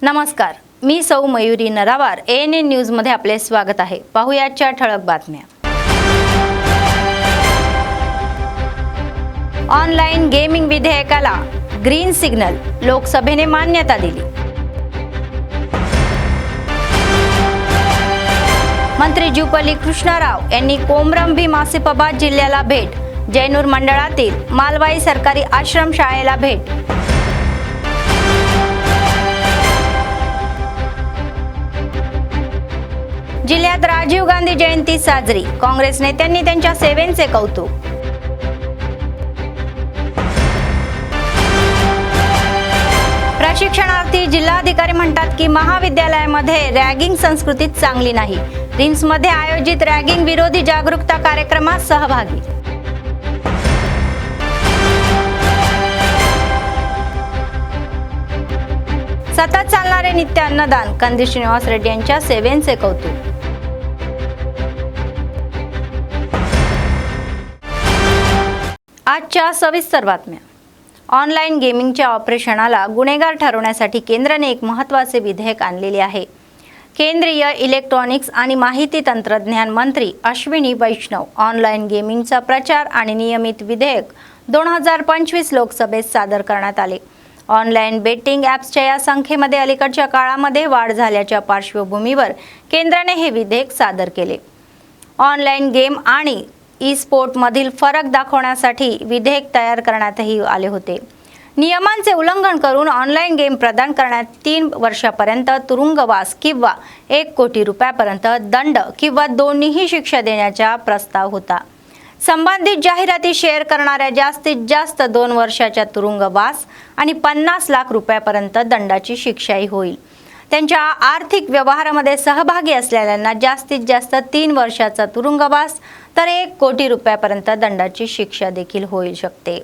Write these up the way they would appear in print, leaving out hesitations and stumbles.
नमस्कार, मी सौ Mayuri नरावार। ANN news मध्ये आपले स्वागत आहे। पाहुयाच्या ठळक बातम्या। ऑनलाइन गेमिंग विधेयकाला ग्रीन सिग्नल, लोकसभेने मान्यता दिली। मंत्री जुपल्ली कृष्णाराव यांनी कोमरम भीम आसिफाबाद जिल्ह्याला भेट, जैनूर मंडळातील मालवाई सरकारी आश्रम शाळेला भेट। जिल्ह्यात राजीव गांधी जयंती साजरी, काँग्रेस नेत्यांनी त्यांच्या सेवेचे कौतुक। प्रशिक्षणार्थी जिल्हाधिकारी म्हणतात की महाविद्यालयामध्ये रॅगिंग संस्कृती चांगली नाही। रिम्समध्ये आयोजित रॅगिंग विरोधी जागरूकता कार्यक्रमात सहभागी। सतत चालणारे नित्य अन्नदान, कंदी श्रीनिवास रेड्डी यांच्या सेवेचे कौतुक। आजच्या सविस्तर बातम्या। ऑनलाइन गेमिंगच्या ऑपरेशनाला गुन्हेगार ठरवण्यासाठी केंद्राने एक महत्त्वाचे विधेयक आणलेले आहे। केंद्रीय इलेक्ट्रॉनिक्स आणि माहिती तंत्रज्ञान मंत्री अश्विनी वैष्णव ऑनलाइन गेमिंगचा प्रचार आणि नियमित विधेयक 2025 लोकसभेत सादर करण्यात आले। ऑनलाइन बेटिंग ॲप्सच्या या संख्येमध्ये अलीकडच्या काळामध्ये वाढ झाल्याच्या पार्श्वभूमीवर केंद्राने हे विधेयक सादर केले। ऑनलाइन गेम आणि ई स्पोर्टमधील फरक दाखवण्यासाठी विधेयक तयार करण्यातही आले होते। नियमांचे उल्लंघन करून ऑनलाइन गेम प्रदान करण्यात 3 वर्षापर्यंत तुरुंगवास किंवा 1 कोटी रुपयापर्यंत दंड किंवा दोन्हीही शिक्षा देण्याचा प्रस्ताव होता। संबंधित जाहिराती शेअर करणाऱ्या जास्तीत जास्त 2 वर्षाच्या तुरुंगवास आणि 50 लाख रुपयापर्यंत दंडाची शिक्षाही होईल। त्यांच्या आर्थिक व्यवहारामध्ये सहभागी असलेल्यांना जास्तीत जास्त 3 वर्षाचा तुरुंगवास तर 1 कोटी रुपयापर्यंत दंडाची शिक्षा देखील होऊ शकते।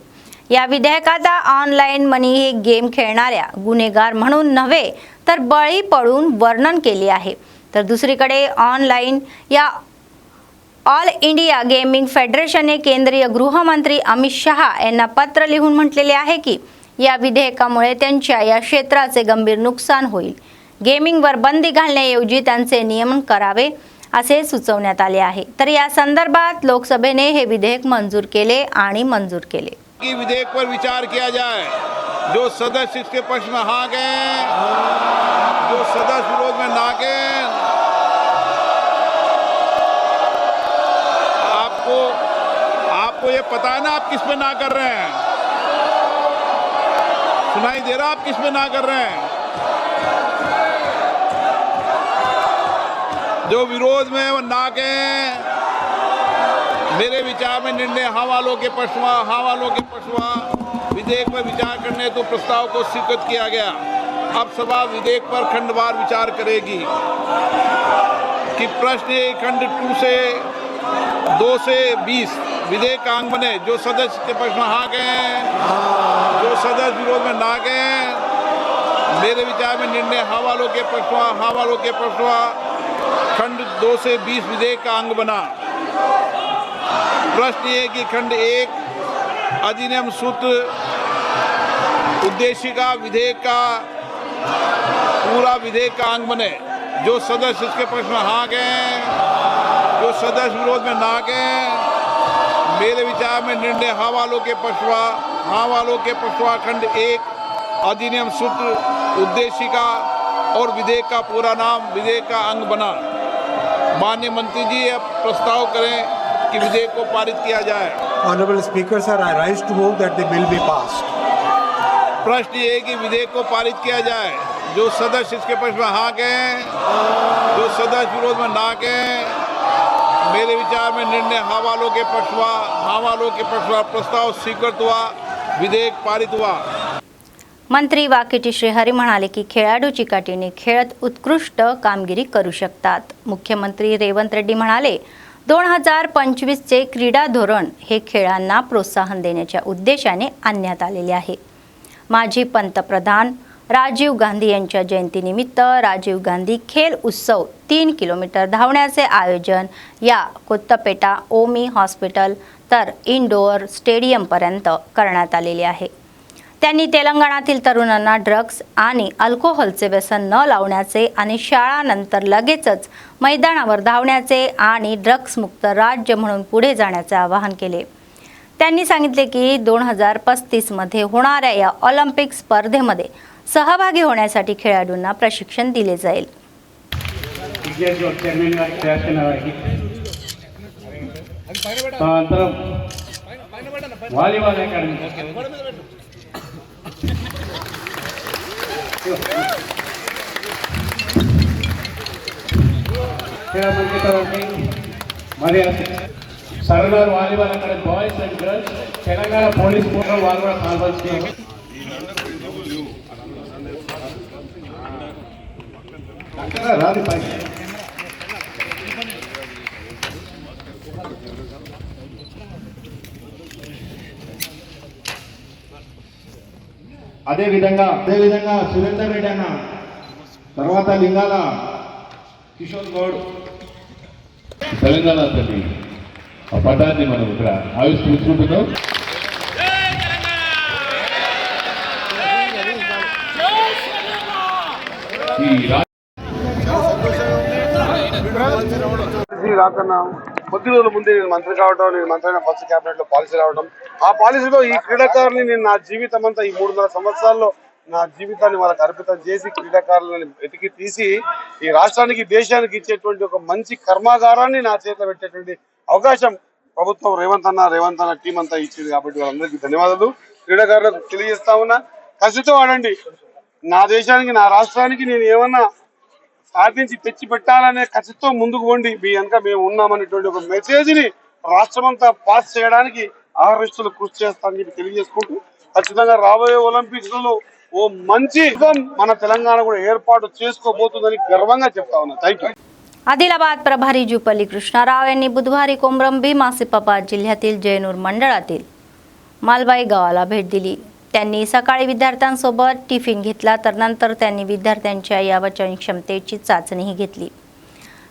या विधेयकात ऑनलाइन मनी हे गेम खेळणाऱ्या गुन्हेगार म्हणून नव्हे तर बळी पडून वर्णन केले आहे। तर दुसरीकडे ऑनलाइन या ऑल इंडिया गेमिंग फेडरेशनने केंद्रीय गृहमंत्री अमित शहा यांना पत्र लिहून म्हटलेले आहे की या विधेयकामुळे त्यांच्या या क्षेत्राचे गंभीर नुकसान होईल। गेमिंगवर बंदी घालण्याऐवजी त्यांचे नियमन करावे असे सुचवण्यात आले आहे। तर या संदर्भात लोकसभेने हे विधेयक मंजूर केले आणि मंजूर केले। की विधेयक पर विचार किया जाए। जो सदस्य इसके पक्ष में हाँ गए, जो सदस्य विरोध में ना गए, आपको ये पता है ना आप किस पे ना कर रहे हैं? सुनाई दे रहा आप किस पे ना कर रहे हैं? जो विरोध में वो ना गए, मेरे विचार में निर्णय हाँ वालों के पक्ष में विधेयक पर विचार करने तो प्रस्ताव को स्वीकृत किया गया। अब सभा विधेयक पर खंडवार विचार करेगी कि प्रश्न खंड 2 से 20 विधेयक का अंग बने। जो सदस्य के पक्ष में हाँ गए, जो सदस्य विरोध में ना गए, मेरे विचार में निर्णय हाँ वालों के पक्ष में खंड 2 से 20 विधेयक का अंग बना। प्रश्न ये कि खंड 1 अधिनियम सूत्र उद्देशिका विधेयक का पूरा विधेयक का अंग बने। जो सदस्य इसके पक्ष में हाँ गए, जो सदस्य विरोध में ना गए, मेरे विचार में निर्णय हाँ वालों के पक्ष में खंड 1 अधिनियम सूत्र उद्देशिका और विधेयक का पूरा नाम विधेयक का अंग बना। माननीय मंत्री जी अब प्रस्ताव करें कि विधेयक को पारित किया जाए। Honorable Speaker, sir, I rise to move that the bill be passed. प्रश्न ये है कि विधेयक को पारित किया जाए। जो सदस्य इसके पक्ष में हाँ गए, जो सदस्य विरोध में ना गए, मेरे विचार में निर्णय हाँ वालों के पक्ष में प्रस्ताव स्वीकृत हुआ, विधेयक पारित हुआ। मंत्री वाकेटी श्रीहरी म्हणाले की खेळाडू चिकाटीने खेळत उत्कृष्ट कामगिरी करू शकतात। मुख्यमंत्री रेवंत रेड्डी म्हणाले 2025 चे क्रीडा धोरण हे खेळांना प्रोत्साहन देण्याच्या उद्देशाने आणण्यात आलेले आहे। माजी पंतप्रधान राजीव गांधी यांच्या जयंतीनिमित्त राजीव गांधी खेल उत्सव 3 किलोमीटर धावण्याचे आयोजन या कोत्तपेटा ओमी हॉस्पिटल तर इंडोर स्टेडियमपर्यंत करण्यात आलेले आहे। त्यांनी तेलंगणातील तरुणांना ड्रग्ज आणि अल्कोहोलचे व्यसन न लावण्याचे आणि शाळानंतर लगेचच मैदानावर धावण्याचे आणि ड्रग्जमुक्त राज्य म्हणून पुढे जाण्याचे आवाहन केले. त्यांनी सांगितले की 2035 मध्ये होणाऱ्या या ऑलिम्पिक स्पर्धेमध्ये सहभागी होण्यासाठी खेळाडूंना प्रशिक्षण दिले जाईल. సర్వర్ వాలీబాల్ అక్కడ boys and girls Telangana police ఫోటోలు వాళ్ళు కూడా పాల్పంచుకోవాలి. రాదు పై అదేవిధంగా సురేందర్ రెడ్డి అన్న, తర్వాత లింగాల కిషోర్ గౌడ్ తెలంగాణ తల్లి ఆ పదాన్ని మనం ఇక్కడ ఆవిష్కరించుకుంటున్నాం. కొద్ది రోజుల ముందే నేను మంత్రి కావడం, నేను మంత్రి అయిన ఫస్ట్ క్యాబినెట్ లో పాలసీ రావడం, ఆ పాలసీలో ఈ క్రీడాకారుని నేను నా జీవితం అంతా ఈ 300 సంవత్సరాల్లో నా జీవితాన్ని వాళ్ళకి అర్పితం చేసి క్రీడాకారులను వెతికి తీసి ఈ రాష్ట్రానికి దేశానికి ఇచ్చేటువంటి ఒక మంచి కర్మాగారాన్ని నా చేతిలో పెట్టేటువంటి అవకాశం ప్రభుత్వం రేవంత్ అన్న టీం అంతా ఇచ్చింది. కాబట్టి వాళ్ళందరికీ ధన్యవాదాలు. క్రీడాకారులకు తెలియజేస్తా ఉన్నా, కసితో ఆడండి. నా దేశానికి నా రాష్ట్రానికి నేను ఏమన్నా సాధించి తెచ్చి పెట్టాలనే కసితో ముందుకు పోండి. మీ వెనక మేము ఉన్నామనేటువంటి ఒక మెసేజ్ ని రాష్ట్రమంతా పాస్ చేయడానికి ఆహర్నిశలు కృషి చేస్తానని చెప్పి తెలియజేసుకుంటూ, ఖచ్చితంగా రాబోయే ఒలింపిక్స్ లో ఓ మంచి మన తెలంగాణ కూడా ఏర్పాటు చేసుకోబోతుందని గర్వంగా చెప్తా ఉన్నా. Thank you. आदिलाबाद प्रभारी जुपल्ली कृष्णाराव यांनी बुधवारी कोमरम भीम आसिफाबाद जिल्ह्यातील जयनूर मंडळातील मालबाई गावाला भेट दिली. त्यांनी सकाळी विद्यार्थ्यांसोबत टिफिन घेतला, तर नंतर त्यांनी विद्यार्थ्यांच्या या वचन क्षमतेची चाचणीही घेतली.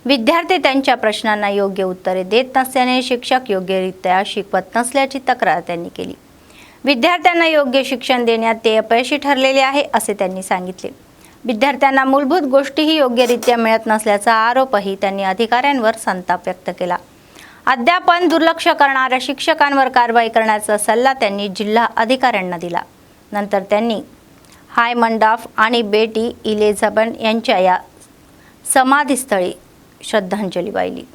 विद्यार्थी त्यांच्या प्रश्नांना योग्य उत्तरे देत नसल्याने शिक्षक योग्यरित्या शिकवत नसल्याची तक्रार त्यांनी केली. विद्यार्थ्यांना योग्य शिक्षण देण्यात ते अपयशी ठरलेले आहे असे त्यांनी सांगितले. विद्यार्थ्यांना मूलभूत गोष्टीही योग्यरित्या मिळत नसल्याचा आरोपही त्यांनी अधिकाऱ्यांवर संताप व्यक्त केला. अध्यापन दुर्लक्ष करणाऱ्या शिक्षकांवर कारवाई करण्याचा सल्ला त्यांनी जिल्हा अधिकाऱ्यांना दिला. नंतर त्यांनी हाय मंडाफ आणि बेटी इलेझाबन यांच्या या समाधीस्थळी श्रद्धांजली वाहिली.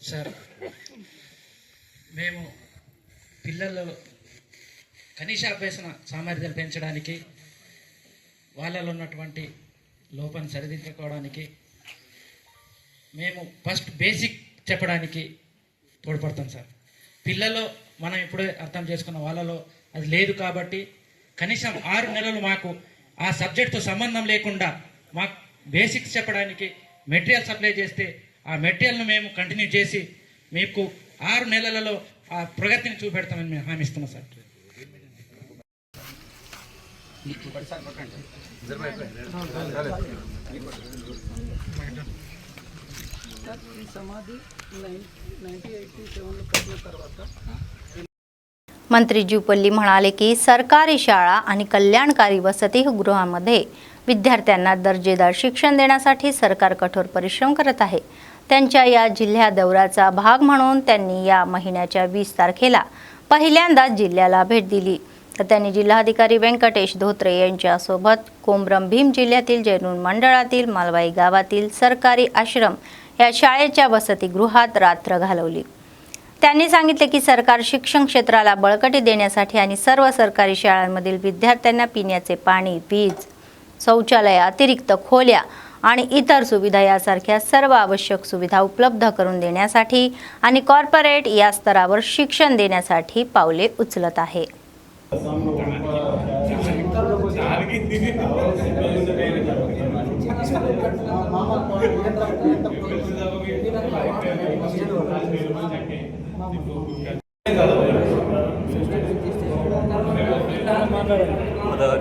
సార్, మేము పిల్లల్లో కనీస అభ్యసన సామర్థ్యాలు పెంచడానికి, వాళ్ళలో ఉన్నటువంటి లోపాన్ని సరిదిద్దుకోవడానికి మేము ఫస్ట్ బేసిక్ చెప్పడానికి తోడ్పడతాం సార్. పిల్లల్లో మనం ఇప్పుడే అర్థం చేసుకున్న వాళ్ళలో అది లేదు కాబట్టి కనీసం 6 నెలలు మాకు ఆ సబ్జెక్ట్తో సంబంధం లేకుండా మాకు బేసిక్స్ చెప్పడానికి మెటీరియల్ సప్లై చేస్తే ఆ మెటీరియల్ను మేము కంటిన్యూ చేసి మీకు 6 నెలలలో ఆ ప్రగతిని చూపెడతామని మేము హామీ ఇస్తున్నాం సార్. मंत्री जुपल्ली म्हणाले की सरकारी शाळा आणि कल्याणकारी वसतिगृहांमध्ये विद्यार्थ्यांना दर्जेदार शिक्षण देण्यासाठी सरकार कठोर परिश्रम करत आहे. त्यांच्या या जिल्हा दौऱ्याचा भाग म्हणून त्यांनी या महिन्याच्या 20 तारखेला पहिल्यांदा जिल्ह्याला भेट दिली. तर त्यांनी जिल्हाधिकारी व्यंकटेश धोत्रे यांच्यासोबत कोमरम भीम जिल्ह्यातील जयनूर मंडळातील मालबाई गावातील सरकारी आश्रम या शाळेच्या वसतिगृहात रात्र घालवली. त्यांनी सांगितले की सरकार शिक्षण क्षेत्राला बळकटी देण्यासाठी आणि सर्व सरकारी शाळांमधील विद्यार्थ्यांना पिण्याचे पाणी, वीज, शौचालय, अतिरिक्त खोल्या आणि इतर सुविधा यासारख्या सर्व आवश्यक सुविधा उपलब्ध करून देण्यासाठी आणि कॉर्पोरेट या स्तरावर शिक्षण देण्यासाठी पावले उचलत आहे. आता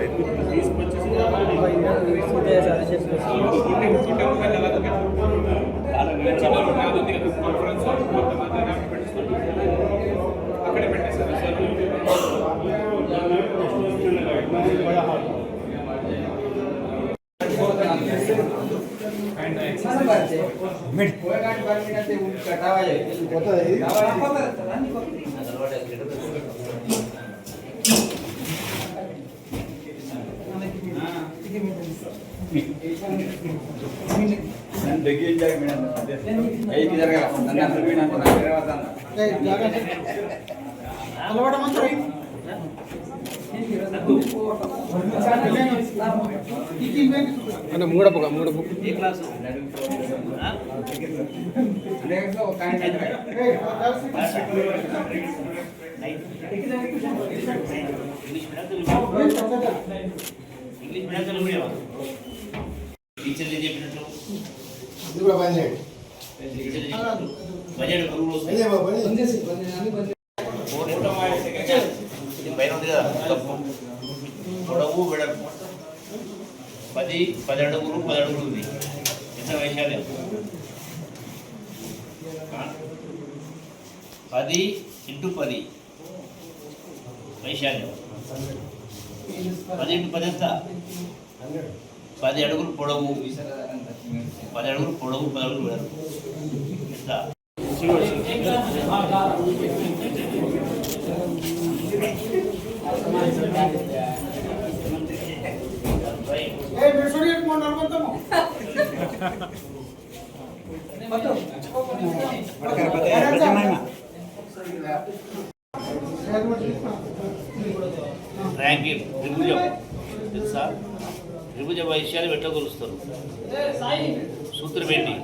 టీచర్లు చెప్పినట్లు బడ్జెట్ గురువులు పైన ఉంది కదా పొడవు వెడల్పు 10 అడుగులు 10 అడుగులు ఉంది. ఎంత వైశాల్యం 10 × 10 వైశాల్యం 10 × 10 ఎంత 10 అడుగులు పొడవు 10 అడుగులు పొడవు 10 అడుగులు వెడల్పు ఎంత ర్యాంకింగ్ త్రిభుజం తెలుసా? త్రిభుజ వైశాల్యం ఎట్లా కొలుస్తారు? సూత్రం ఏంటి?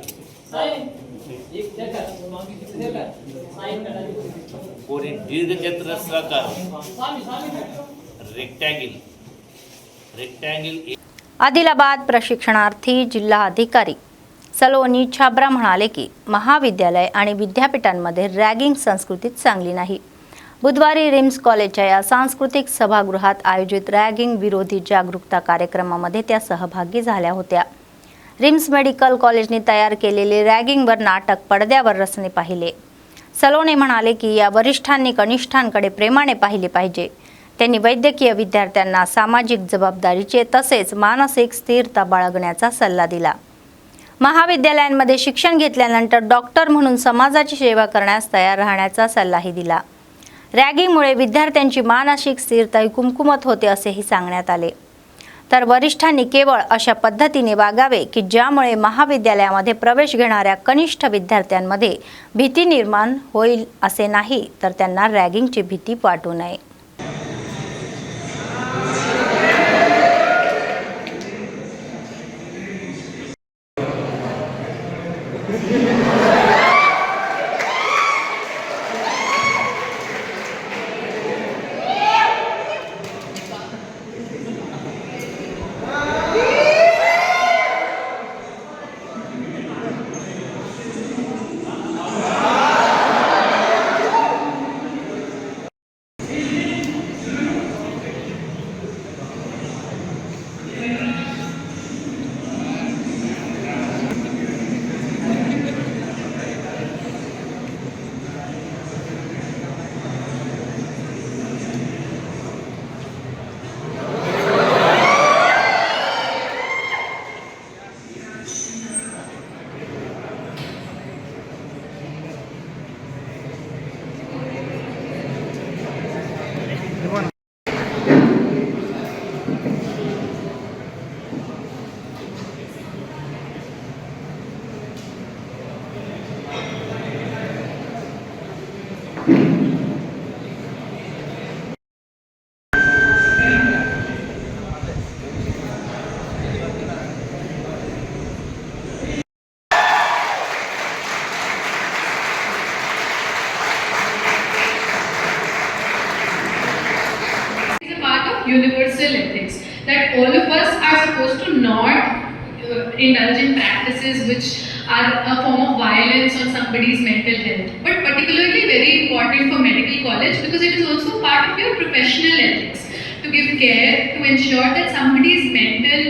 కొన్ని దీర్ఘచతురస్రాకారం రెక్టాంగిల్ आदिलाबाद प्रशिक्षणार्थी जिल्हा अधिकारी सलोनी छाबरा म्हणाले की महाविद्यालय आणि विद्यापीठांमध्ये रॅगिंग संस्कृतीत चांगली नाही. बुधवारी रिम्स कॉलेजच्या या सांस्कृतिक सभागृहात आयोजित रॅगिंग विरोधी जागरूकता कार्यक्रमामध्ये त्या सहभागी झाल्या होत्या. रिम्स मेडिकल कॉलेजने तयार केलेले रॅगिंगवर नाटक पडद्यावर रचने पाहिले. सलोनी म्हणाले की या वरिष्ठांनी कनिष्ठांकडे प्रेमाने पाहिले पाहिजे. त्यांनी वैद्यकीय विद्यार्थ्यांना सामाजिक जबाबदारीचे तसेच मानसिक स्थिरता बाळगण्याचा सल्ला दिला. महाविद्यालयांमध्ये शिक्षण घेतल्यानंतर डॉक्टर म्हणून समाजाची सेवा करण्यास तयार राहण्याचा सल्लाही दिला. रॅगिंगमुळे विद्यार्थ्यांची मानसिक स्थिरता कुमकुमत होते असेही सांगण्यात आले. तर वरिष्ठांनी केवळ अशा पद्धतीने वागावे की ज्यामुळे महाविद्यालयामध्ये प्रवेश घेणाऱ्या कनिष्ठ विद्यार्थ्यांमध्ये भीती निर्माण होईल असे नाही, तर त्यांना रॅगिंगची भीती वाटू नये. Universal ethics, that all of us are supposed to not indulge in practices which are a form of violence on somebody's mental health, but particularly very important for medical college because it is also part of your professional ethics to give care to ensure that somebody's mental,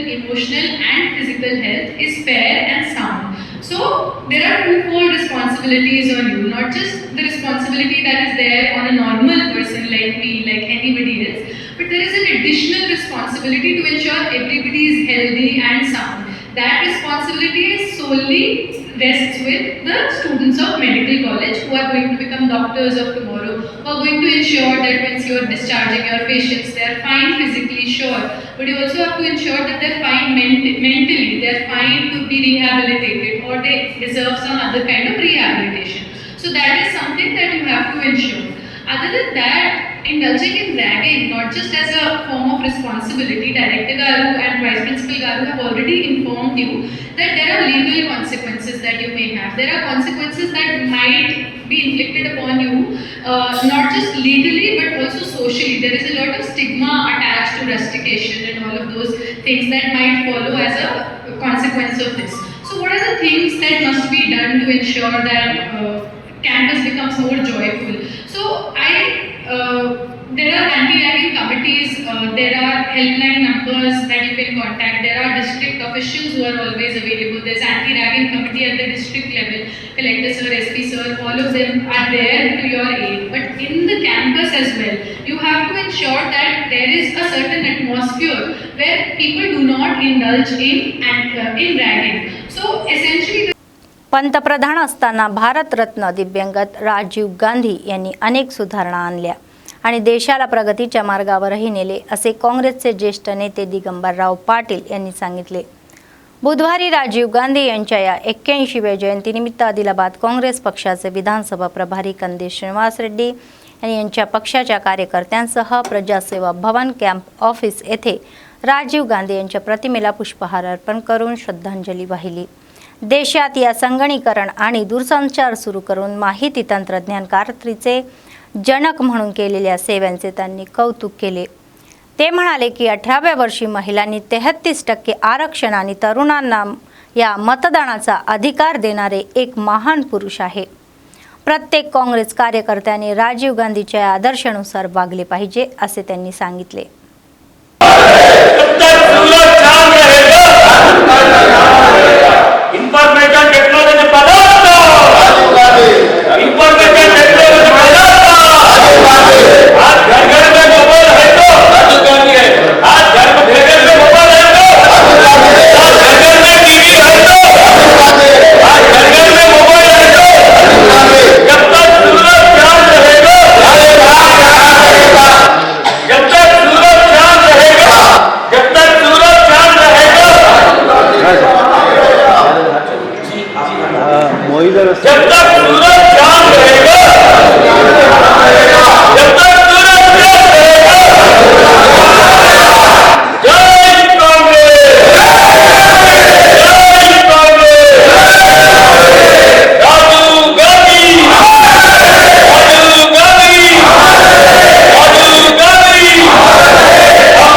emotional and physical health is fair and sound. So there are twofold responsibilities on you, not just the responsibility that is there on a normal person like me, like anybody else, but there is an additional responsibility to ensure everybody is healthy and sound. That responsibility is solely rests with the students of medical college who are going to become doctors of tomorrow, who are going to ensure that once you are discharging your patients, they are fine physically, sure, but you also have to ensure that they are fine mentally, they are fine to be rehabilitated, or they deserve some other kind of rehabilitation. So that is something that you have to ensure. Other than that, indulging in ragging, not just as a form of responsibility, Director Garu and Vice Principal Garu have already informed you that there are legal consequences that you may have. There are consequences that might be inflicted upon you, not just legally but also socially. There is a lot of stigma attached to rustication and all of those things that might follow as a consequence of this. So what are the things that must be done to ensure that campus becomes more joyful? So there are anti-ragging committees, there are helpline numbers that you can contact, there are district officials who are always available, there's anti-ragging committee at the district level, collector sir, SP sir, all of them are there to your aid. But in the campus as well, you have to ensure that there is a certain atmosphere where people do not indulge in ragging. So essentially पंतप्रधान असताना भारतरत्न दिव्यंगत राजीव गांधी यांनी अनेक सुधारणा आणल्या आणि देशाला प्रगतीच्या मार्गावरही नेले, असे काँग्रेसचे ज्येष्ठ नेते दिगंबरराव पाटील यांनी सांगितले. बुधवारी राजीव गांधी यांच्या या 81व्या जयंतीनिमित्त आदिलाबाद काँग्रेस पक्षाचे विधानसभा प्रभारी कंदेश श्रीनिवास रेड्डी यांनी यांच्या पक्षाच्या कार्यकर्त्यांसह प्रजासेवा भवन कॅम्प ऑफिस येथे राजीव गांधी यांच्या प्रतिमेला पुष्पहार अर्पण करून श्रद्धांजली वाहिली. देशात या संगणकीकरण आणि दूरसंचार सुरू करून माहिती तंत्रज्ञान क्रांतीचे जनक म्हणून केलेल्या सेवांचे त्यांनी कौतुक केले. ते म्हणाले की 18व्या वर्षी महिलांनी 33% आरक्षण आणि तरुणांना या मतदानाचा अधिकार देणारे एक महान पुरुष आहे. प्रत्येक काँग्रेस कार्यकर्त्याने राजीव गांधीच्या आदर्शानुसार वागले पाहिजे, असे त्यांनी सांगितले. इंफॉर्मेशन टेक्नोलॉजी पदार्थ इंफॉर्मेशन टेक्नोलॉजी पदार्थ आज घर घर में मोबाइल है तो राजीव गांधी है. आज घर घर में मोबाइल है तो आज घर घर में टीवी है तो आज घर घर में मोबाइल है तो जब तक सूरज चांद रहेगा, जब तक सूरज चांद रहेगा, जब तक सूरज चांद रहेगा, जब तक सूरज चांद रहेगा, जब तक सूरज चांद रहेगा, जय कांग्रेस, जय कांग्रेस, राजीव गांधी, राजीव गांधी, राजीव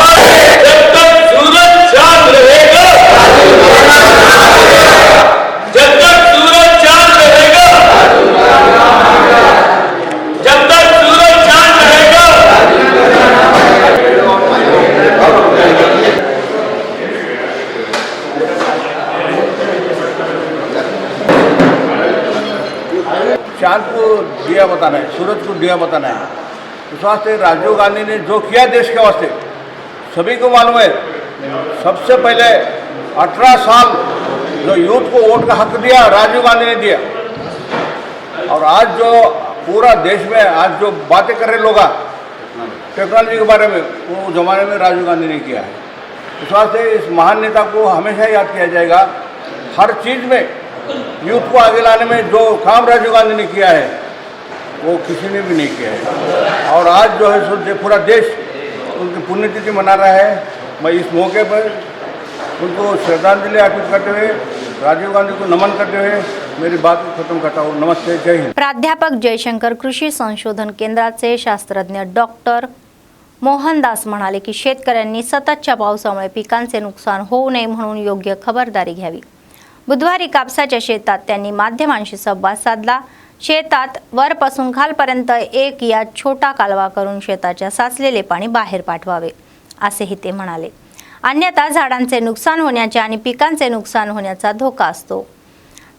गांधी, जब तक सूरज चांद रहेगा, जब तक सूरज चांद रहेगा, जब तक सूरज चांद रहेगा, चांद को दिया बताना है, सूरज को दिया बताना है. उस वास्ते राजीव गांधी ने जो किया देश के वास्ते सभी को मालूम है. सबसे पहले 18 साल जो यूथ को वोट का हक दिया राजीव गांधी ने दिया. और आज जो पूरा देश में आज जो बातें कर रहे लोग टेक्नोलॉजी के बारे में, वो ज़माने में राजीव गांधी ने किया है. इस वास्ते इस महान नेता को हमेशा याद किया जाएगा. हर चीज़ में यूथ को आगे लाने में जो काम राजीव गांधी ने किया है वो किसी ने भी नहीं किया है. और आज जो है पूरा देश उनकी पुण्यतिथि मना रहा है. मैं इस मौके पर उनको श्रद्धांजलि अर्पित करते हुए, राजीव गांधी को नमन करते हुए मेरी बात को खत्म करता हूँ. नमस्ते, जय हिंद. प्राध्यापक जयशंकर कृषी संशोधन केंद्राचे शास्त्रज्ञ डॉक्टर मोहनदास म्हणाले की शेतकऱ्यांनी सततच्या पावसामुळे पिकांचे नुकसान होऊ नये म्हणून योग्य खबरदारी घ्यावी. बुधवारी कापसाच्या शेतात त्यांनी माध्यमांशी संवाद साधला. शेतात वरपासून खालपर्यंत एक या छोटा कालवा करून शेताच्या साचलेले पाणी बाहेर पाठवावे, असेही ते म्हणाले. अन्यथा झाडांचे नुकसान होण्याचे आणि पिकांचे नुकसान होण्याचा धोका असतो.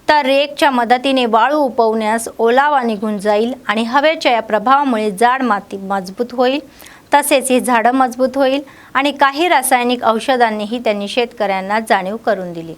तर रेकच्या मदतीने वाळू उपवण्यास ओलावा निघून जाईल आणि हवेच्या या प्रभावामुळे जाड माती मजबूत होईल. तसेच ही झाडं मजबूत होईल आणि काही रासायनिक औषधांनीही त्यांनी शेतकऱ्यांना जाणीव करून दिली.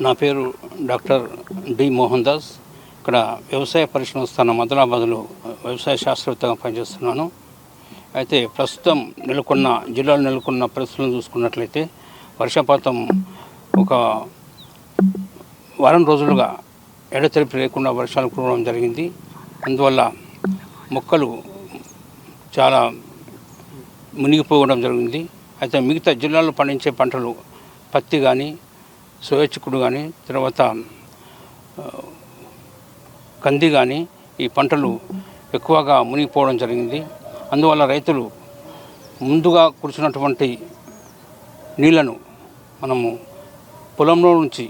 నా పేరు డాక్టర్ డి మోహన్ దాస్. ఇక్కడ వ్యవసాయ పరిశ్రమ స్థానం ఆదిలాబాద్లో వ్యవసాయ శాస్త్రవేత్తగా పనిచేస్తున్నాను. అయితే ప్రస్తుతం జిల్లాలో నెలకొన్న పరిస్థితులను చూసుకున్నట్లయితే వర్షపాతం ఒక వారం రోజులుగా ఎడతెరిపి లేకుండా వర్షాలు కురవడం జరిగింది. అందువల్ల మొక్కలు చాలా మునిగిపోవడం జరిగింది. అయితే మిగతా జిల్లాలో పండించే పంటలు పత్తి కానీ, సోయా చిక్కుడు కానీ, తర్వాత కంది కానీ ఈ పంటలు ఎక్కువగా మునిగిపోవడం జరిగింది. అందువల్ల రైతులు ముందుగా కురిసినటువంటి నీళ్లను మనము పొలంలో నుంచి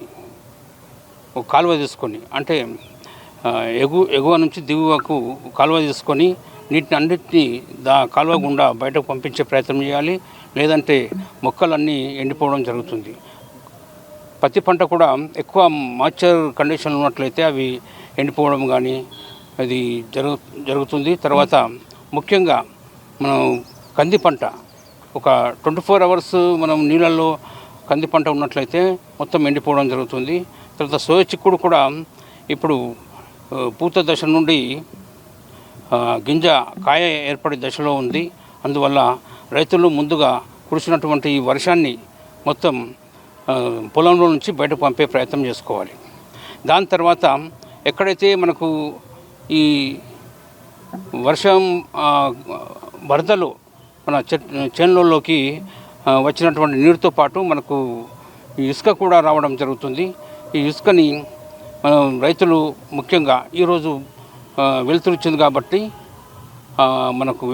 ఒక కాలువ తీసుకొని, అంటే ఎగువ నుంచి దిగువకు కాలువ తీసుకొని నీటిని అన్నిటినీ కాలువ గుండా బయటకు పంపించే ప్రయత్నం చేయాలి. లేదంటే మొక్కలన్నీ ఎండిపోవడం జరుగుతుంది. పత్తి పంట కూడా ఎక్కువ మాయిశ్చర్ కండిషన్ ఉన్నట్లయితే అవి ఎండిపోవడం కానీ అది జరుగుతుంది. తర్వాత ముఖ్యంగా మనం కంది పంట ఒక 24 అవర్స్ మనం నీళ్ళల్లో కంది పంట ఉన్నట్లయితే మొత్తం ఎండిపోవడం జరుగుతుంది. తర్వాత సోయా చిక్కుడు కూడా ఇప్పుడు పూత దశ నుండి గింజ కాయ ఏర్పడే దశలో ఉంది. అందువల్ల రైతులు ముందుగా కురిసినటువంటి ఈ వర్షాన్ని మొత్తం పొలంలో నుంచి బయటకు పంపే ప్రయత్నం చేసుకోవాలి. దాని తర్వాత ఎక్కడైతే మనకు ఈ వర్షం వరదలు మన చేనులలోకి వచ్చినటువంటి నీరుతో పాటు మనకు ఇసుక కూడా రావడం జరుగుతుంది. ఈ ఇసుకని మనం రైతులు ముఖ్యంగా ఈరోజు వెలుతురిచ్చింది కాబట్టి మనకు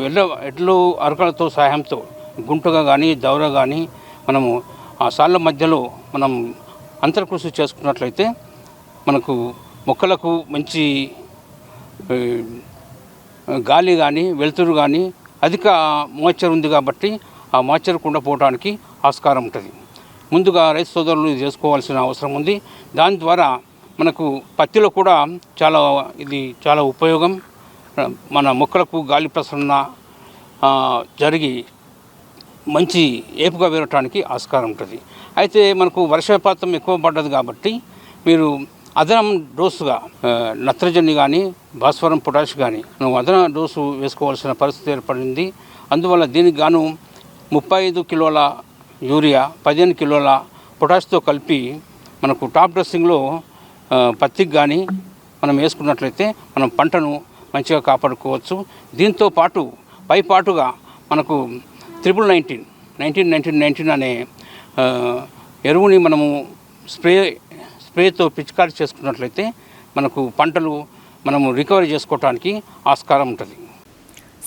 ఎడ్లు అరకలతో సహాయంతో గుంటగా కానీ దౌర కానీ మనము ఆ సాళ్ళ మధ్యలో మనం అంతర్కృషి చేసుకున్నట్లయితే మనకు మొక్కలకు మంచి గాలి కానీ వెలుతురు కానీ అధిక మాయిశ్చర్ ఉంది కాబట్టి ఆ మాయిశ్చర్ కుండా పోవడానికి ఆస్కారం ఉంటుంది. ముందుగా రైతు సోదరులు చేసుకోవాల్సిన అవసరం ఉంది. దాని ద్వారా మనకు పత్తిలో కూడా చాలా ఉపయోగం. మన మొక్కలకు గాలి ప్రసరణ జరిగి మంచి ఏపుగా వేరటానికి ఆస్కారం ఉంటుంది. అయితే మనకు వర్షపాతం ఎక్కువ పడ్డది కాబట్టి మీరు అదనం డోసుగా నత్రజని కానీ భాస్వరం పొటాష్ కానీ మనం అదన డోసు వేసుకోవాల్సిన పరిస్థితి ఏర్పడింది. అందువల్ల దీనికి గాను 35 కిలోల యూరియా 15 కిలోల పొటాష్తో కలిపి మనకు టాప్ డ్రెస్సింగ్లో పత్తికి కానీ మనం వేసుకున్నట్లయితే మనం పంటను మంచిగా కాపాడుకోవచ్చు. దీంతో పాటు పైపాటుగా మనకు 1919 అనే ఎరువుని మనము స్ప్రేతో పిచికారీ చేసుకున్నట్లయితే మనకు పంటలు మనము రికవరీ చేసుకోవడానికి ఆస్కారం ఉంటుంది.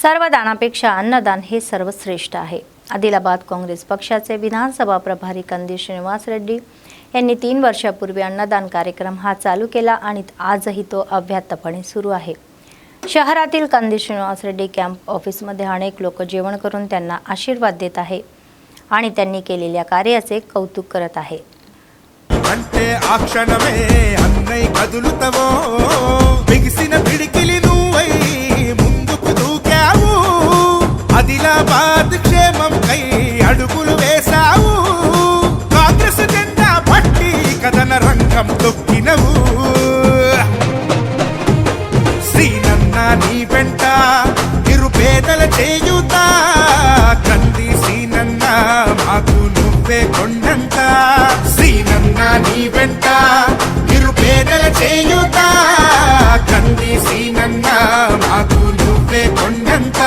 सर्वदानापेक्षा अन्नदान हे सर्वश्रेष्ठ आहे. आदिलाबाद काँग्रेस पक्षाचे विधानसभा प्रभारी कंदी श्रीनिवास रेड्डी यांनी 3 वर्षापूर्वी अन्नदान कार्यक्रम हा चालू केला आणि आजही तो अव्याहतपणे सुरू आहे. शहरातील कंदी श्रीनिवास रेड्डी कॅम्प ऑफिसमध्ये अनेक लोक जेवण करून त्यांना आशीर्वाद देत आहे आणि त्यांनी केलेल्या कार्याचे कौतुक करत आहे. అంటే ఆ క్షణమే అన్నై కదులుతవో బిగిసిన పిడికిలి నువ్వై ముందుకు దూకావు ఆదిలాబాద్ క్షేమంకై అడుగులు వేశావు కాంగ్రెస్ జెండా పట్టి కథన రంగం తొక్కినవు శ్రీనన్న నీ వెంట నిరుపేదల చేయుతా కంది శ్రీనన్న మాకు నువ్వే కొండంత శ్రీనన్న నీ వెంట నిరుపేదల చేయుతా కంది శ్రీనన్న మాకు నువ్వే కొండంత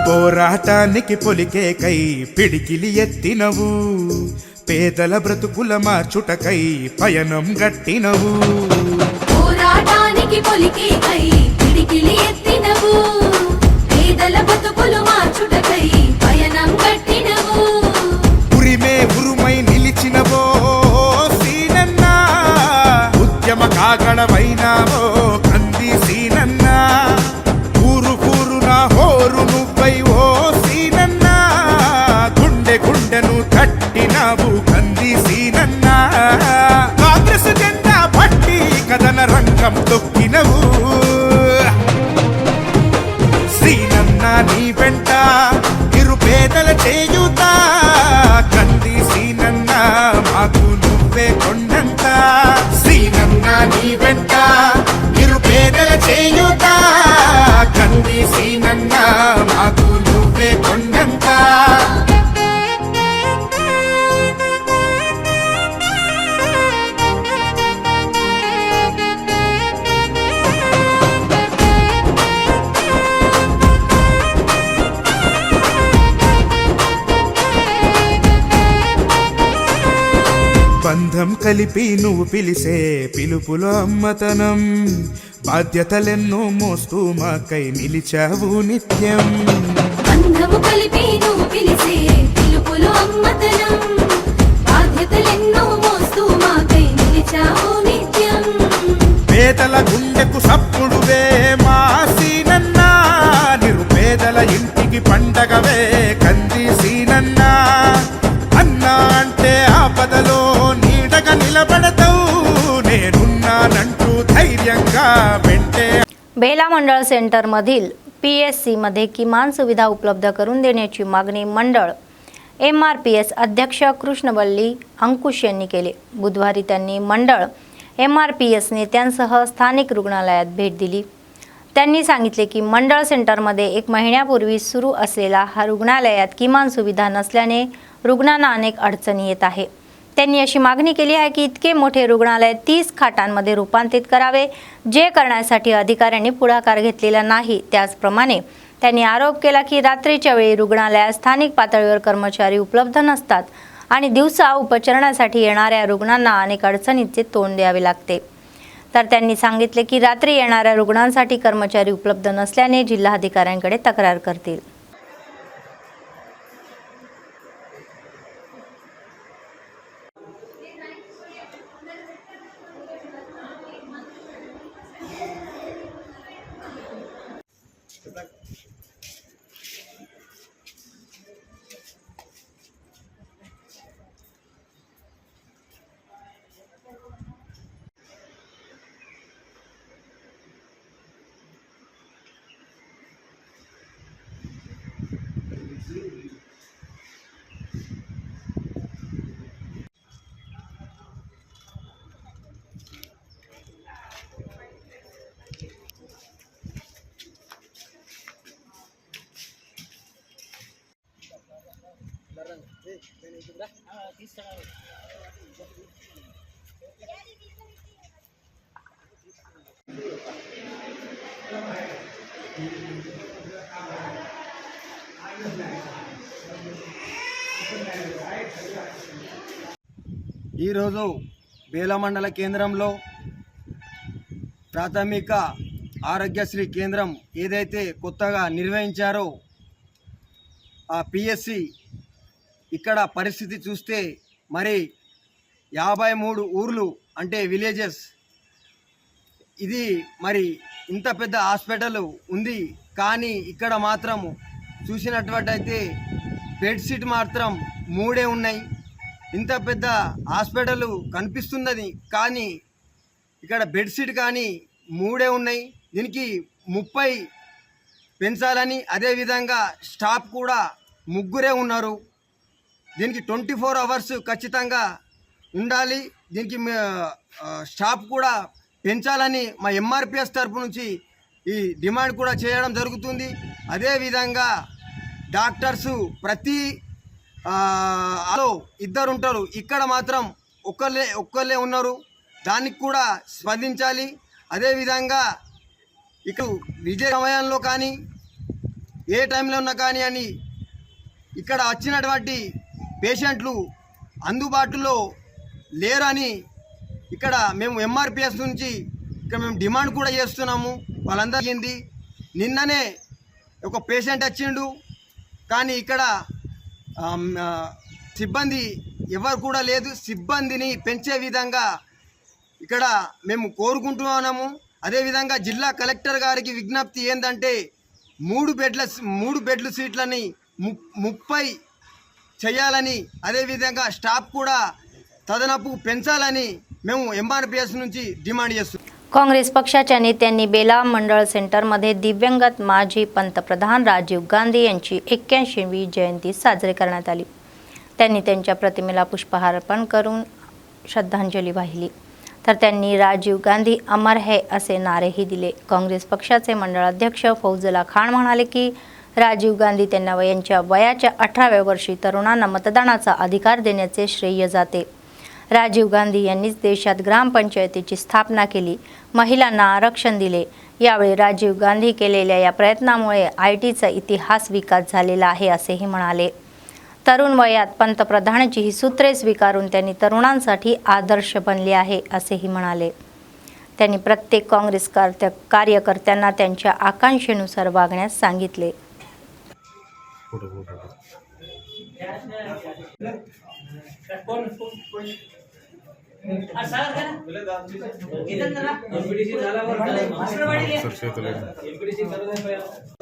పోరాటానికి పొలికేకై పిడికిలి ఎత్తినవు పేదల బ్రతుకుల మార్చుటకై పయనం గట్టినవు పోరాటానికి పొలికేకై పిడికిలి ఎత్తినవు పేదల బ్రతుకులు మార్చుటకై పయనం గట్టినవు ఉరిమే ఉరుమై నిలిచినవో సీనన్న ఉద్యమ కాగడవైనావో కంది సీనన్న ఊరు ఊరున హోరు నువ్వై ఓ సీనన్న గుండె గుండెను కట్టినావు కంది సీనన్న కాంగ్రెస్ జెండా పట్టి కథన రంగం తొక్కినవు శ్రీనన్న నీ వెంట నిరుపేదల చేయుతా కంది శ్రీనన్న మాకు నువ్వే కొండంత శ్రీనన్న నీ వెంట నిరుపేదల చేయుతా కంది శ్రీనన్న మాకు నువ్వే కొండంత బంధం కలిపి నువ్వు పిలిసే పిలుపులో అమ్మతనం బాధ్యతలెన్నో మోస్తూ మాకై నిలిచావు నిత్యం బంధము కలిపి నువ్వు పిలిసే పిలుపులో అమ్మతనం బాధ్యతలెన్నో మోస్తూ మాకై నిలిచావు నిత్యం పేదల గుండెకు సప్పుడువే మా సీనన్న నిరుపేదల ఇంటికి పండగవే కంది సీనన్న అన్నా అంటే ఆపదలో నీడగా నిలబడతావు నేనున్నానంటూ धैर्यंगा वेंटे बेला मंडळ सेंटरमधील PSC मध्ये किमान सुविधा उपलब्ध करून देण्याची मागणी मंडळ MRPS अध्यक्ष कृष्णवल्ली अंकुश यांनी केली. बुधवारी त्यांनी मंडळ MRPS नेत्यांसह स्थानिक रुग्णालयात भेट दिली. त्यांनी सांगितले की मंडळ सेंटरमध्ये 1 महिन्यापूर्वी सुरू असलेला हा रुग्णालयात किमान सुविधा नसल्याने रुग्णांना अनेक अडचणी येत आहे. त्यांनी अशी मागणी केली आहे की इतके मोठे रुग्णालय 30 खाटांमध्ये रूपांतरित करावे, जे करण्यासाठी अधिकाऱ्यांनी पुढाकार घेतलेला नाही. त्याचप्रमाणे त्यांनी आरोप केला की रात्रीच्या वेळी रुग्णालयात स्थानिक पातळीवर कर्मचारी उपलब्ध नसतात आणि दिवसा उपचारासाठी येणाऱ्या रुग्णांना अनेक अडचणींचे तोंड द्यावे लागते. तर त्यांनी सांगितले की रात्री येणाऱ्या रुग्णांसाठी कर्मचारी उपलब्ध नसल्याने जिल्हाधिकाऱ्यांकडे तक्रार करतील. ఈరోజు బేలా మండల కేంద్రంలో ప్రాథమిక ఆరోగ్యశ్రీ కేంద్రం ఏదైతే కొత్తగా నిర్వహించారో ఆ పిఎస్సి ఇక్కడ పరిస్థితి చూస్తే మరి 53 ఊర్లు అంటే విలేజెస్, ఇది మరి ఇంత పెద్ద హాస్పిటల్ ఉంది. కానీ ఇక్కడ మాత్రం చూసినట్లయితే బెడ్షీట్ మాత్రం 3 ఉన్నాయి. ఇంత పెద్ద హాస్పిటల్ కనిపిస్తున్నది కానీ ఇక్కడ బెడ్షీట్ కానీ 3 ఉన్నాయి. దీనికి 30 పెంచాలని, అదేవిధంగా స్టాఫ్ కూడా 3 ఉన్నారు. దీనికి 24 అవర్స్ ఖచ్చితంగా ఉండాలి. దీనికి స్టాఫ్ కూడా పెంచాలని మా ఎంఆర్పిఎస్ తరపు నుంచి ఈ డిమాండ్ కూడా చేయడం జరుగుతుంది. అదేవిధంగా డాక్టర్సు ప్రతి అలో 2 ఉంటారు, ఇక్కడ మాత్రం ఒక్కళ్ళే ఉన్నారు. దానికి కూడా స్పందించాలి. అదేవిధంగా ఇక్కడ విజయ సమయంలో కానీ ఏ టైంలో ఉన్నా కానీ అని ఇక్కడ వచ్చినటువంటి పేషెంట్లు అందుబాటులో లేరని ఇక్కడ మేము ఎంఆర్పిఎస్ నుంచి ఇక్కడ మేము డిమాండ్ కూడా చేస్తున్నాము. వాళ్ళందరికీ నిన్ననే ఒక పేషెంట్ వచ్చిండు కానీ ఇక్కడ సిబ్బంది ఎవరు కూడా లేదు. సిబ్బందిని పెంచే విధంగా ఇక్కడ మేము కోరుకుంటున్నాము. అదేవిధంగా జిల్లా కలెక్టర్ గారికి విజ్ఞప్తి ఏంటంటే 3 బెడ్ల సీట్లని 30 చేయాలని, అదేవిధంగా స్టాఫ్ కూడా తదనపు పెంచాలని మేము ఎంఆర్పిఎస్ నుంచి डिमांड చేస్తున్నాం. काँग्रेस पक्षाच्या नेत्यांनी बेला मंडळ सेंटरमध्ये दिव्यांगत माजी पंतप्रधान राजीव गांधी यांची 81वी जयंती साजरी करण्यात आली. त्यांनी त्यांच्या प्रतिमेला पुष्पहार अर्पण करून श्रद्धांजली वाहिली. तर त्यांनी राजीव गांधी अमर है असे नारेही दिले. काँग्रेस पक्षाचे मंडळ अध्यक्ष फौजला खान म्हणाले की राजीव गांधी त्यांना वयाच्या 18व्या वर्षी तरुणांना मतदानाचा अधिकार देण्याचे श्रेय जाते. राजीव गांधी यांनीच देशात ग्रामपंचायतीची स्थापना केली, महिलांना आरक्षण दिले. यावेळी राजीव गांधी केलेल्या या प्रयत्नामुळे आयटीचा इतिहास विकास झालेला आहे असेही म्हणाले. तरुण वयात पंतप्रधानांची ही सूत्रे स्वीकारून त्यांनी तरुणांसाठी आदर्श बनले आहे असेही म्हणाले. त्यांनी प्रत्येक काँग्रेस कार्यकर्त्यांना त्यांच्या आकांक्षेनुसार वागण्यास सांगितले.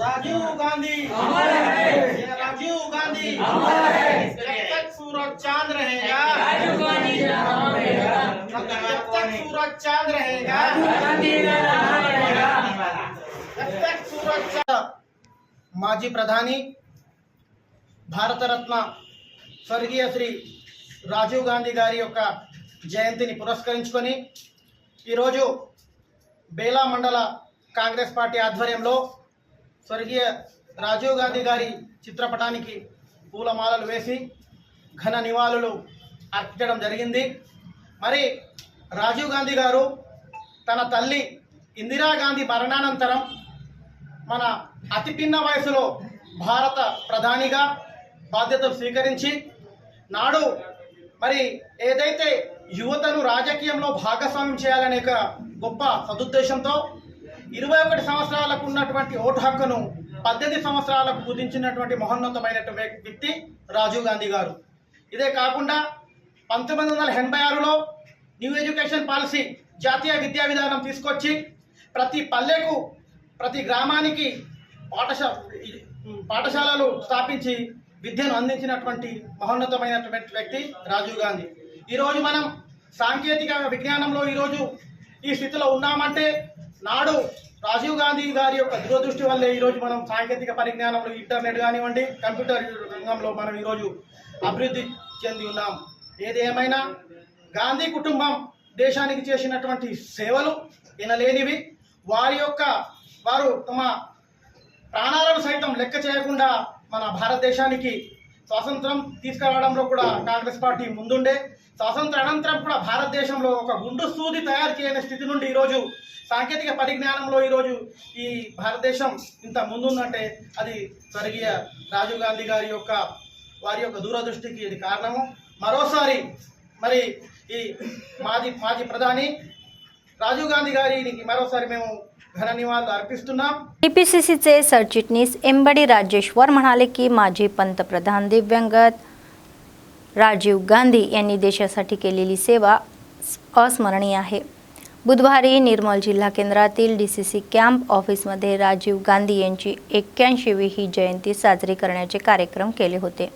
राजीव गांधी अमर है, राजीव गांधी अमर है, जब तक सूरज चांद रहेगा राजीव गांधी का नाम रहेगा, जब तक सूरज चांद रहेगा राजीव गांधी का नाम रहेगा, जब तक सूरज चांद. माजी प्रधानी భారతరత్న స్వర్గీయ శ్రీ రాజీవ్ గాంధీ గారి యొక్క జయంతిని పురస్కరించుకొని ఈరోజు బేలా మండల కాంగ్రెస్ పార్టీ ఆధ్వర్యంలో స్వర్గీయ రాజీవ్ గాంధీ గారి చిత్రపటానికి పూలమాలలు వేసి ఘన నివాళులు అర్పించడం జరిగింది. మరి రాజీవ్ గాంధీ గారు తన తల్లి ఇందిరాగాంధీ మరణానంతరం మన అతి పిన్న వయసులో భారత ప్రధానిగా బాధ్యతలు స్వీకరించి నాడు మరి ఏదైతే యువతను రాజకీయంలో భాగస్వామ్యం చేయాలనే ఒక గొప్ప సదుద్దేశంతో 21 సంవత్సరాలకు ఉన్నటువంటి ఓటు హక్కును 18 సంవత్సరాలకు కుదించినటువంటి మహోన్నతమైనటువంటి వ్యక్తి రాజీవ్ గాంధీ గారు. ఇదే కాకుండా 1986లో న్యూ ఎడ్యుకేషన్ పాలసీ జాతీయ విద్యా విధానం తీసుకొచ్చి ప్రతి పల్లెకు ప్రతి గ్రామానికి పాఠశాలలు స్థాపించి విద్యను అందించినటువంటి మహోన్నతమైనటువంటి వ్యక్తి రాజీవ్ గాంధీ. ఈరోజు మనం సాంకేతిక విజ్ఞానంలో ఈరోజు ఈ స్థితిలో ఉన్నామంటే నాడు రాజీవ్ గాంధీ గారి యొక్క దూరదృష్టి వల్లే ఈరోజు మనం సాంకేతిక పరిజ్ఞానంలో ఇంటర్నెట్ కానివ్వండి, కంప్యూటర్ రంగంలో మనం ఈరోజు అభివృద్ధి చెంది ఉన్నాం. ఏది ఏమైనా గాంధీ కుటుంబం దేశానికి చేసినటువంటి సేవలు వినలేనివి. వారు తమ ప్రాణాలను సైతం లెక్క చేయకుండా మన భారతదేశానికి స్వాతంత్రం తీసుకురావడంలో కూడా కాంగ్రెస్ పార్టీ ముందుండే. స్వాతంత్ర అనంతరం కూడా భారతదేశంలో ఒక గుండు సూది తయారు చేయని స్థితి నుండి ఈరోజు సాంకేతిక పరిజ్ఞానంలో ఈరోజు ఈ భారతదేశం ఇంత ముందుందంటే అది స్వర్గీయ రాజీవ్ గాంధీ వారి యొక్క దూరదృష్టికి ఇది కారణము. మరోసారి మరి ఈ మాజీ ప్రధాని రాజీవ్ గాంధీ గారికి మరోసారి మేము घन निवाళులు अर्पिస్తున్నాం. टीपीसीसीचे सरचिटणीस एंबडी राजेश्वर म्हणाले की माजी पंतप्रधान दिवंगत राजीव गांधी यांनी देशासाठी केलेली सेवा अस्मरणीय आहे. बुधवारी निर्मल जिल्हा केंद्रातील डीसीसी कॅम्प ऑफिसमध्ये राजीव गांधी यांची 81वी जयंती साजरी करण्याचे कार्यक्रम केले होते.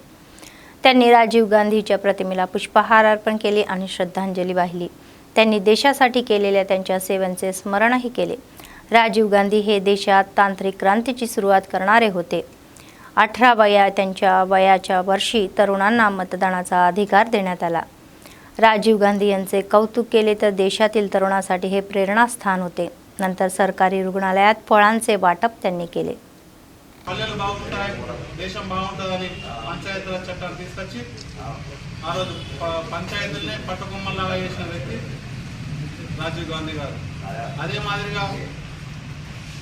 त्यांनी राजीव गांधीच्या प्रतिमेला पुष्पहार अर्पण केले आणि श्रद्धांजली वाहिली. त्यांनी देशासाठी केलेल्या त्यांच्या सेवांचे स्मरणही केले. राजीव गांधी हे देशात तांत्रिक क्रांतीची सुरुवात करणारे होते. 18व्या त्यांच्या वयाच्या वर्षी तरुणांना मतदानाचा अधिकार देण्यात आला. राजीव गांधी यांचे कौतुक केले तर देशातील तरुणांसाठी हे प्रेरणास्थान होते. नंतर सरकारी रुग्णालयात फळांचे वाटप त्यांनी केले. పల్లెలు బాగుంటాయి, దేశం బాగుంటుందని పంచాయతీల చట్టాలు తీసుకొచ్చి ఆ రోజు పంచాయతీలనే పట్టుకొమ్మలాగా చేసిన వ్యక్తి రాజీవ్ గాంధీ గారు. అదే మాదిరిగా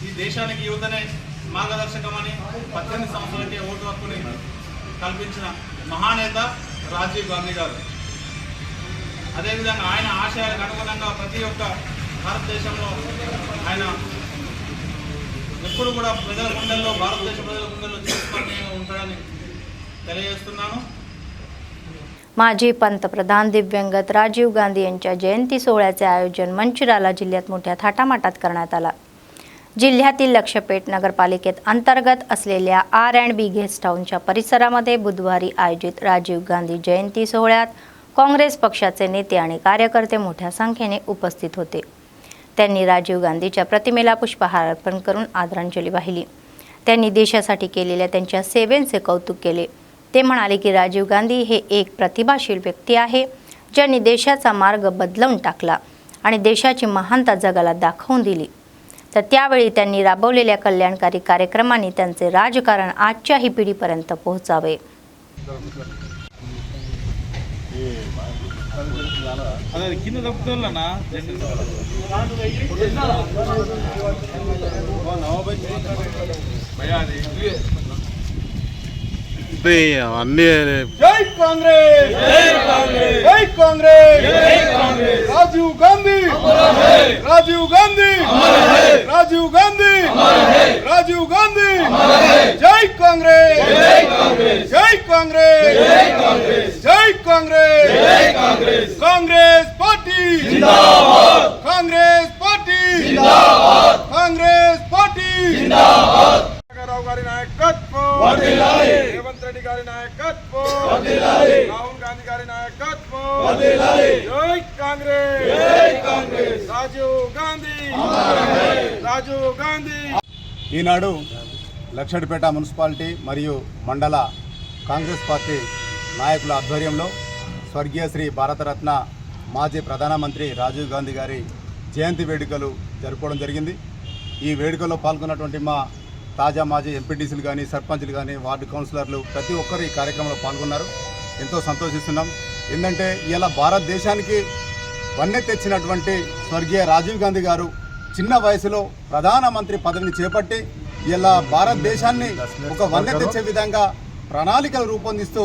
ఈ దేశానికి యువతనే మార్గదర్శకమని 18 సంవత్సరాలకే ఓటు హక్కుని కల్పించిన మహానేత రాజీవ్ గాంధీ గారు. అదేవిధంగా ఆయన ఆశయాలకు అనుగుణంగా ప్రతి ఒక్క భారతదేశంలో ఆయన ఎప్పుడు కూడా ప్రజల గుండెల్లో, భారతదేశ ప్రజల గుండెల్లో చేసుకొని ఉంటాడని తెలియజేస్తున్నాను. माजी पंतप्रधान दिवंगत राजीव गांधी यांच्या जयंती सोहळ्याचे आयोजन मंचिराला जिल्ह्यात मोठ्या थाटामाटात करण्यात आला. जिल्ह्यातील लक्षपेट नगरपालिकेत अंतर्गत असलेल्या R&B गेस्ट हाऊसच्या परिसरामध्ये बुधवारी आयोजित राजीव गांधी जयंती सोहळ्यात काँग्रेस पक्षाचे नेते आणि कार्यकर्ते मोठ्या संख्येने उपस्थित होते. त्यांनी राजीव गांधीच्या प्रतिमेला पुष्पहार अर्पण करून आदरांजली वाहिली. त्यांनी देशासाठी केलेल्या त्यांच्या सेवेचे कौतुक केले. ते म्हणाले की राजीव गांधी हे एक प्रतिभाशील व्यक्ती आहे, ज्यांनी देशाचा मार्ग बदलवून टाकला आणि देशाची महानता जगाला दाखवून दिली. तर त्यावेळी त्यांनी राबवलेल्या कल्याणकारी कार्यक्रमांनी त्यांचे राजकारण आजच्याही पिढीपर्यंत पोहोचावे. అన్ని జై కాంగ్రెస్, జై కాంగ్రెస్, జై కాంగ్రెస్, జై కాంగ్రెస్. రాజీవ్ గాంధీ, రాజీవ్ గాంధీ, రాజీవ్ గాంధీ, రాజీవ్ గాంధీ. జై కాంగ్రెస్, జై కాంగ్రెస్, జై కాంగ్రెస్, జై కాంగ్రెస్, జై కాంగ్రెస్, జై కాంగ్రెస్. కాంగ్రెస్ పార్టీ జిందాబాద్, కాంగ్రెస్ పార్టీ జిందాబాద్, కాంగ్రెస్ పార్టీ జిందాబాద్. రావు గారి నాయకత్వం వర్ధిల్లాలి, రేవంత్ రెడ్డి గారి నాయకత్వం వర్ధిల్లాలి, రాహుల్ గాంధీ గారి నాయకత్వం వర్ధిల్లాలి. జై కాంగ్రెస్, జై కాంగ్రెస్. రాజీవ్ గాంధీ, రాజీవ్ గాంధీ. ఈనాడు లక్షడిపేట మున్సిపాలిటీ మరియు మండల కాంగ్రెస్ పార్టీ నాయకుల ఆధ్వర్యంలో స్వర్గీయ శ్రీ భారతరత్న మాజీ ప్రధానమంత్రి రాజీవ్ గాంధీ గారి జయంతి వేడుకలు జరుపుకోవడం జరిగింది. ఈ వేడుకల్లో పాల్గొన్నటువంటి మా తాజా మాజీ ఎంపీటీసీలు కానీ, సర్పంచ్లు కానీ, వార్డు కౌన్సిలర్లు ప్రతి ఒక్కరు ఈ కార్యక్రమంలో పాల్గొన్నారు. ఎంతో సంతోషిస్తున్నాం. ఏంటంటే ఇలా భారతదేశానికి వన్నె తెచ్చినటువంటి స్వర్గీయ రాజీవ్ గాంధీ గారు చిన్న వయసులో ప్రధానమంత్రి పదవిని చేపట్టి ఇలా భారతదేశాన్ని ఒక వన్నె తెచ్చే విధంగా ప్రణాళికలు రూపొందిస్తూ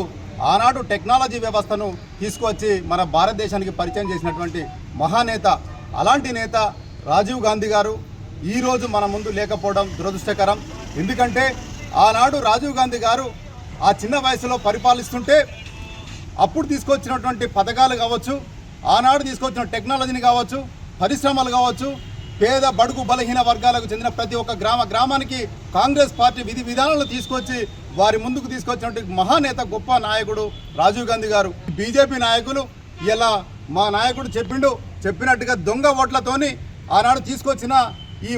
ఆనాడు టెక్నాలజీ వ్యవస్థను తీసుకొచ్చి మన భారతదేశానికి పరిచయం చేసినటువంటి మహానేత. అలాంటి నేత రాజీవ్ గాంధీ గారు ఈరోజు మన ముందు లేకపోవడం దురదృష్టకరం. ఎందుకంటే ఆనాడు రాజీవ్ గాంధీ గారు ఆ చిన్న వయసులో పరిపాలిస్తుంటే అప్పుడు తీసుకొచ్చినటువంటి పథకాలు కావచ్చు, ఆనాడు తీసుకొచ్చిన టెక్నాలజీని కావచ్చు, పరిశ్రమలు కావచ్చు, పేద బడుగు బలహీన వర్గాలకు చెందిన ప్రతి ఒక్క గ్రామానికి కాంగ్రెస్ పార్టీ విధి విధానాలను తీసుకొచ్చి వారి ముందుకు తీసుకొచ్చినటువంటి మహానేత, గొప్ప నాయకుడు రాజీవ్ గాంధీ గారు. బీజేపీ నాయకులు ఇలా మా నాయకుడు చెప్పినట్టుగా దొంగ ఓట్లతోని ఆనాడు తీసుకొచ్చిన ఈ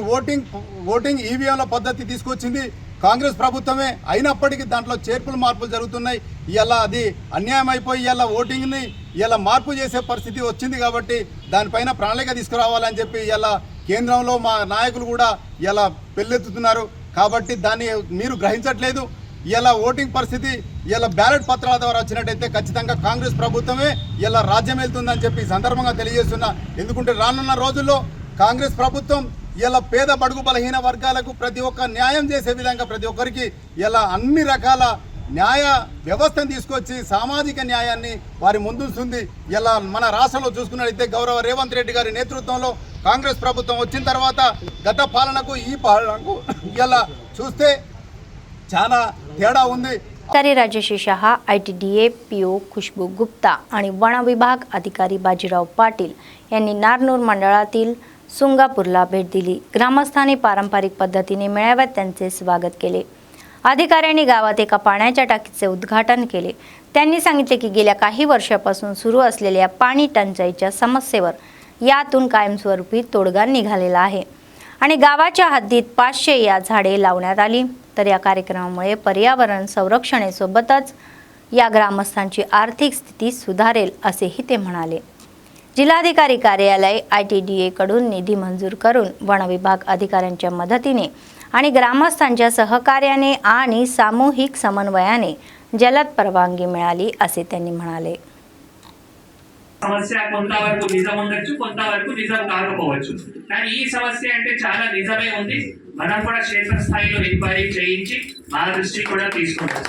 ఓటింగ్ ఈవీఎంల పద్ధతి తీసుకొచ్చింది కాంగ్రెస్ ప్రభుత్వమే. అయినప్పటికీ దాంట్లో చేర్పులు మార్పులు జరుగుతున్నాయి. ఇలా అది అన్యాయం అయిపోయి ఇలా ఓటింగ్ని ఇలా మార్పు చేసే పరిస్థితి వచ్చింది. కాబట్టి దానిపైన ప్రణాళిక తీసుకురావాలని చెప్పి ఇలా కేంద్రంలో మా నాయకులు కూడా ఇలా పెళ్ళెత్తుతున్నారు. కాబట్టి దాన్ని మీరు గ్రహించట్లేదు. ఇలా ఓటింగ్ పరిస్థితి ఇలా బ్యాలెట్ పత్రాల ద్వారా వచ్చినట్టయితే ఖచ్చితంగా కాంగ్రెస్ ప్రభుత్వమే ఇలా రాజ్యం వెళ్తుందని చెప్పి ఈ సందర్భంగా తెలియజేస్తున్నా. ఎందుకంటే రానున్న రోజుల్లో కాంగ్రెస్ ప్రభుత్వం ఇలా పేద బడుగు బలహీన వర్గాలకు ప్రతి ఒక్క న్యాయం చేసే విధంగా ప్రతి ఒక్కరికి ఇలా అన్ని రకాల న్యాయ వ్యవస్థను తీసుకొచ్చి సామాజిక న్యాయాన్ని వారి ముందుంది. ఇలా మన రాష్ట్రంలో చూసుకున్నట్లయితే గౌరవ రేవంత్ రెడ్డి గారి నేతృత్వంలో కాంగ్రెస్ ప్రభుత్వం వచ్చిన తర్వాత గత పాలనకు ఈ పాలనకు ఇలా చూస్తే చాలా तేడా ఉంది. तरी राजेश शहा, ITDA PO खुशबू गुप्ता आणि वन विभाग अधिकारी बाजीराव पाटील यांनी नारनूर मंडळातील सुंगापूरला भेट दिली. ग्रामस्थांनी पारंपरिक पद्धतीने मेळाव्यात त्यांचे स्वागत केले. अधिकाऱ्यांनी गावात एका पाण्याच्या टाकीचे उद्घाटन केले. त्यांनी सांगितले की गेल्या काही वर्षापासून सुरू असलेल्या पाणी टंचाईच्या समस्येवर यातून कायमस्वरूपी तोडगा निघालेला आहे आणि गावाच्या हद्दीत 500 या झाडे लावण्यात आली. तर या कार्यक्रमामुळे पर्यावरण संरक्षणासोबतच या ग्रामस्थांची आर्थिक स्थिती सुधारेल असेही ते म्हणाले. जिल्हाधिकारी कार्यालय ITDA कडून निधी मंजूर करून वन विभाग अधिकाऱ्यांच्या मदतीने आणि ग्रामस्थांच्या सहकार्याने आणि सामूहिक समन्वयाने जलद परवानगी मिळाली असे त्यांनी म्हणाले. సమస్య కొంతవరకు నిజం ఉండొచ్చు, కొంతవరకు నిజం కాకపోవచ్చు. కానీ ఈ సమస్య అంటే చాలా నిజమే ఉంది. మనం కూడా క్షేత్రస్థాయిలో ఎంక్వైరీ చేయించి మా దృష్టి కూడా తీసుకుంటాం.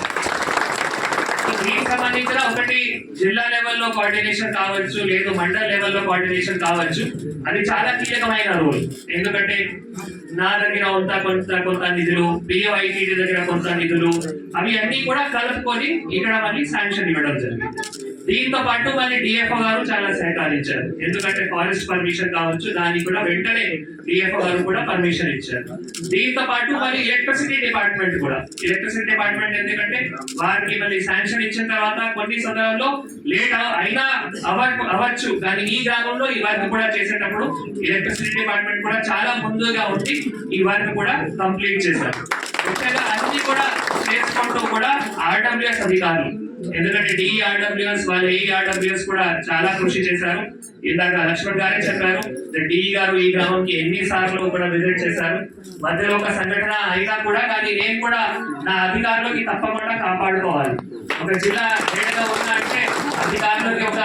దీనికి సంబంధించిన ఒకటి జిల్లా లెవెల్లో కోఆర్డినేషన్ కావచ్చు, లేదు మండల లెవెల్లో కోఆర్డినేషన్ కావచ్చు. అది చాలా కీలకమైన రోల్. ఎందుకంటే నా దగ్గర కొంత నిధులు, POITD దగ్గర కొంత నిధులు, అవి అన్ని కూడా కలుపుకొని ఇక్కడ మళ్ళీ శాంక్షన్ ఇవ్వడం జరిగింది. దీంతో పాటు మళ్ళీ DFO గారు చాలా సహకరించారు. ఎందుకంటే ఫారెస్ట్ పర్మిషన్ కావచ్చు, దానికి కూడా వెంటనే DFO గారు కూడా పర్మిషన్ ఇచ్చారు. దీంతో పాటు మళ్ళీ ఎలక్ట్రిసిటీ డిపార్ట్మెంట్ కూడా, ఎలక్ట్రిసిటీ డిపార్ట్మెంట్ ఎందుకంటే వారికి మళ్ళీ శాంక్షన్ ఇచ్చిన తర్వాత కొన్ని సందర్భాల్లో లేట్ అయినా అవ్వచ్చు, కానీ ఈ గ్రామంలో ఈ వర్క్ కూడా చేసేటప్పుడు ఎలక్ట్రిసిటీ డిపార్ట్మెంట్ కూడా చాలా ముందుగా ఉండి ఈ వర్క్ కూడా కంప్లీట్ చేశారు. ముఖ్యంగా అన్ని కూడా చేసుకుంటూ కూడా RWS అధికారులు, ఎందుకంటే DERWS వాళ్ళ ERWS కూడా చాలా కృషి చేశారు. ఇందాక లక్ష్మణ్ గారే చెప్పారు, DE గారు ఈ గ్రామంకి ఎన్నిసార్లు కూడా విజిట్ చేశారు. మధ్యలో ఒక సంఘటన అయినా కూడా కానీ నేను కూడా నా అధికారులకి తప్పకుండా కాపాడుకోవాలి. ఒక జిల్లా ఏడగా ఉన్నా అంటే అధికారులకి ఒక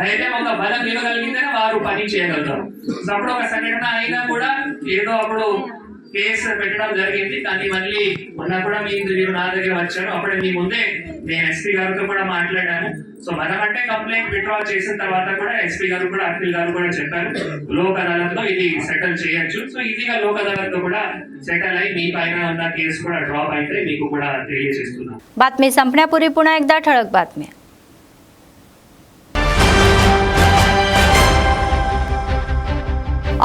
ధైర్యం, ఒక బలం ఇవ్వగలిగితేనే వారు పని చేయగలుగుతారు. అప్పుడు ఒక సంఘటన అయినా కూడా ఏదో అప్పుడు కేసు పెట్టడం జరిగింది. కానీ మళ్ళీ మొన్న కూడా మీరు నా దగ్గర వచ్చారు. అప్పుడే మీ ముందే నేను SP గారితో కూడా మాట్లాడాను. సో మనమంటే కంప్లైంట్ విత్డ్రా చేసిన తర్వాత కూడా SP గారు కూడా, అఖిల్ గారు కూడా చెప్పారు లోక్ అదాలత్లో ఇది సెటిల్ చేయొచ్చు. సో ఈజీగా లోక్ అదాలత్లో కూడా సెటిల్ అయ్యి మీ పైన ఉన్న కేసు కూడా డ్రాప్ అయితే మీకు కూడా తెలియజేస్తున్నాను. बातमी संपण्यापूर्वी पुन्हा एकदा ठळक बातम्या.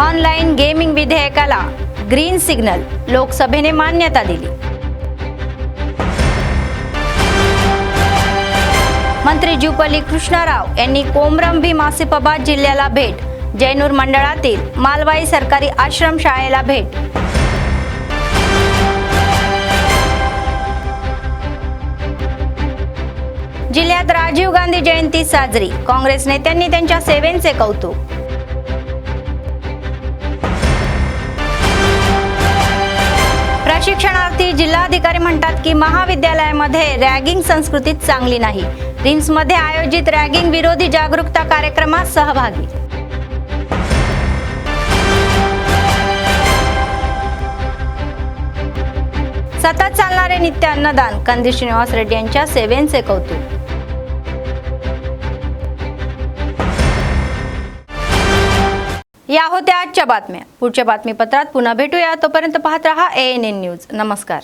ऑनलाईन गेमिंग विधेयकाला ग्रीन सिग्नल, लोकसभेने मान्यता दिली. मंत्री जुपल्ली कृष्णाराव यांनी कोमरम भीम आसिफाबाद जिल्ह्याला भेट. जैनूर मंडळातील मालवाई सरकारी आश्रम शाळेला भेट. जिल्ह्यात राजीव गांधी जयंती साजरी. काँग्रेस नेत्यांनी त्यांच्या सेवेचे कौतुक. प्रशिक्षणार्थी जिल्हाधिकारी म्हणतात की महाविद्यालयामध्ये रॅगिंग संस्कृती चांगली नाही. रिम्समध्ये आयोजित रॅगिंग विरोधी जागरूकता कार्यक्रमात सहभागी. सतत चालणारे नित्य अन्नदान. कंदी श्रीनिवास रेड्डी यांच्या सेवेचे कौतुक. या होत्या आजच्या बातम्या. पुढच्या बातमीपत्रात पुन्हा भेटूया. तोपर्यंत पाहत रहा ANN न्यूज. नमस्कार.